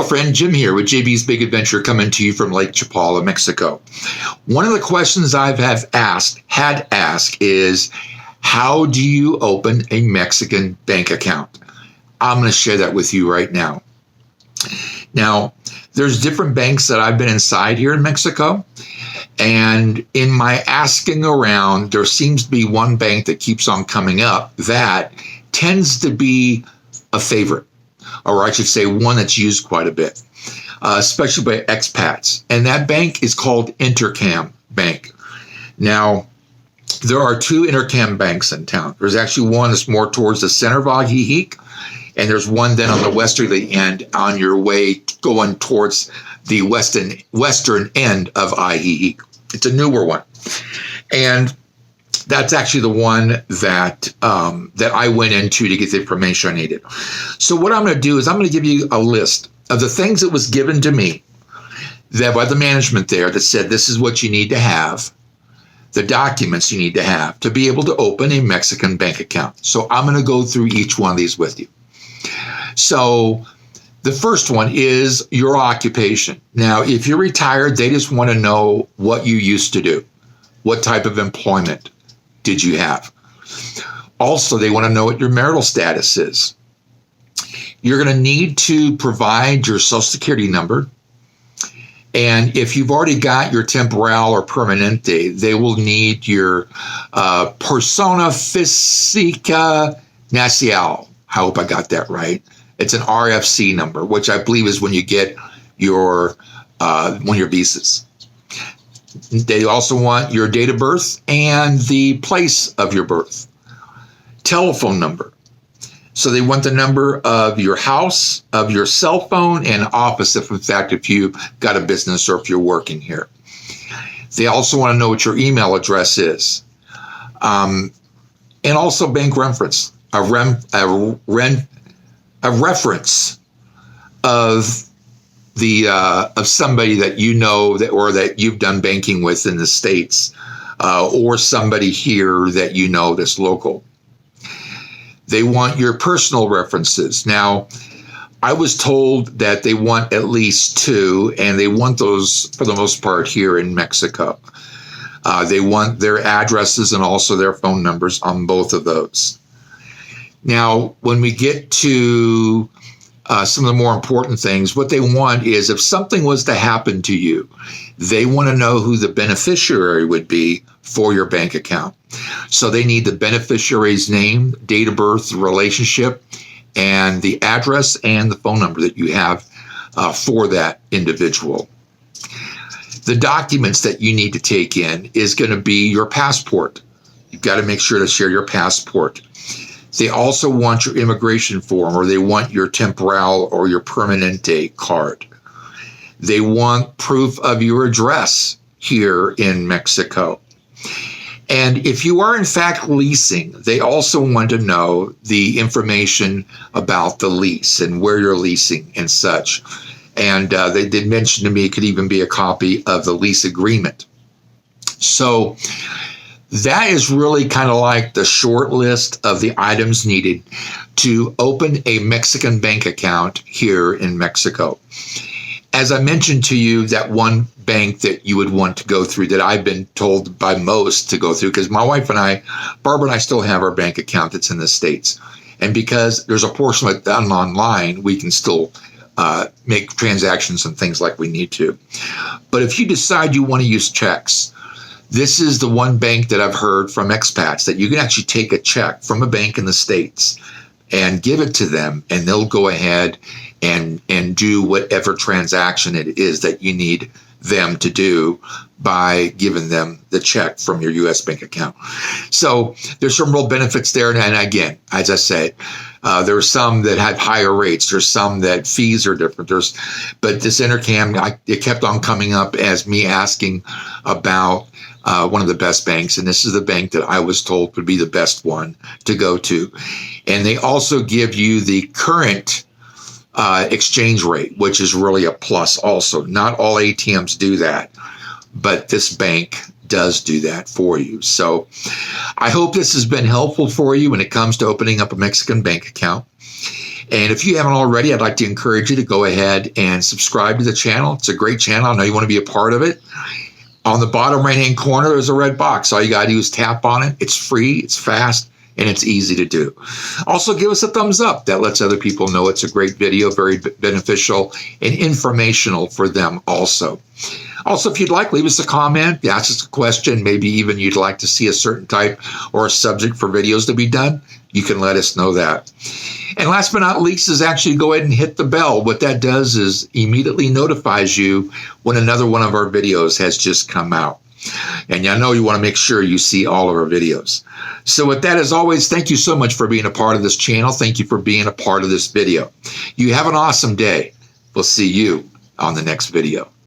friend, Jim here with JB's Big Adventure, coming to you from Lake Chapala, Mexico. One of the questions I've had asked is, how do you open a Mexican bank account? I'm going to share that with you right now. Now, there's different banks that I've been inside here in Mexico, and in my asking around, there seems to be one bank that keeps on coming up that tends to be a favorite, or I should say one that's used quite a bit, especially by expats. And that bank is called Intercam Bank. Now, there are two Intercam banks in town. There's actually one that's more towards the center of Ajijic, and there's one then on the westerly end on your way going towards the western end of Ajijic. It's a newer one. And that's actually the one that I went into to get the information I needed. So what I'm going to do is I'm going to give you a list of the things that was given to me that by the management there that said this is what you need to have, the documents you need to have to be able to open a Mexican bank account. So I'm going to go through each one of these with you. So the first one is your occupation. Now, if you're retired, they just want to know what you used to do. What type of employment did you have? Also, they want to know what your marital status is. You're going to need to provide your Social Security number. And if you've already got your temporal or permanente, they will need your persona física nacional. I hope I got that right. It's an RFC number, which I believe is when you get your one of your visas. They also want your date of birth and the place of your birth. Telephone number. So they want the number of your house, of your cell phone, and office, if you've got a business or if you're working here. They also want to know what your email address is. And also bank reference, a reference of of somebody that you know that or that you've done banking with in the States, or somebody here that you know that's local. They want your personal references. Now, I was told that they want at least two, and they want those for the most part here in Mexico. They want their addresses and also their phone numbers on both of those. Now, when we get to some of the more important things, what they want is if something was to happen to you, they want to know who the beneficiary would be for your bank account. So they need the beneficiary's name, date of birth, relationship, and the address and the phone number that you have for that individual. The documents that you need to take in is going to be your passport. You've got to make sure to share your passport. They also want your immigration form, or they want your temporal or your permanente card. They want proof of your address here in Mexico. And if you are in fact leasing, they also want to know the information about the lease and where you're leasing and such. And they did mention to me it could even be a copy of the lease agreement. So that is really kind of like the short list of the items needed to open a Mexican bank account here in Mexico. As I mentioned to you, that one bank that you would want to go through that I've been told by most to go through, because my wife and I, Barbara and I, still have our bank account that's in the States. And because there's a portion of it done online, we can still make transactions and things like we need to. But if you decide you want to use checks, this is the one bank that I've heard from expats that you can actually take a check from a bank in the States and give it to them, and they'll go ahead and do whatever transaction it is that you need them to do by giving them the check from your U.S. bank account. So there's some real benefits there. And again, as I said, there are some that have higher rates. There's some that fees are different. But this Intercam, it kept on coming up as me asking about one of the best banks. And this is the bank that I was told would be the best one to go to. And they also give you the current exchange rate, which is really a plus also. Not all ATMs do that, but this bank does do that for you. So I hope this has been helpful for you when it comes to opening up a Mexican bank account. And if you haven't already, I'd like to encourage you to go ahead and subscribe to the channel. It's a great channel. I know you want to be a part of it. On the bottom right-hand corner, there's a red box. All you got to do is tap on it. It's free, it's fast, and it's easy to do. Also, give us a thumbs up. That lets other people know it's a great video, very beneficial and informational for them also. Also, if you'd like, leave us a comment, ask us a question, maybe even you'd like to see a certain type or a subject for videos to be done, you can let us know that. And last but not least is actually go ahead and hit the bell. What that does is immediately notifies you when another one of our videos has just come out. And I know you want to make sure you see all of our videos. So with that, as always, thank you so much for being a part of this channel. Thank you for being a part of this video. You have an awesome day. We'll see you on the next video.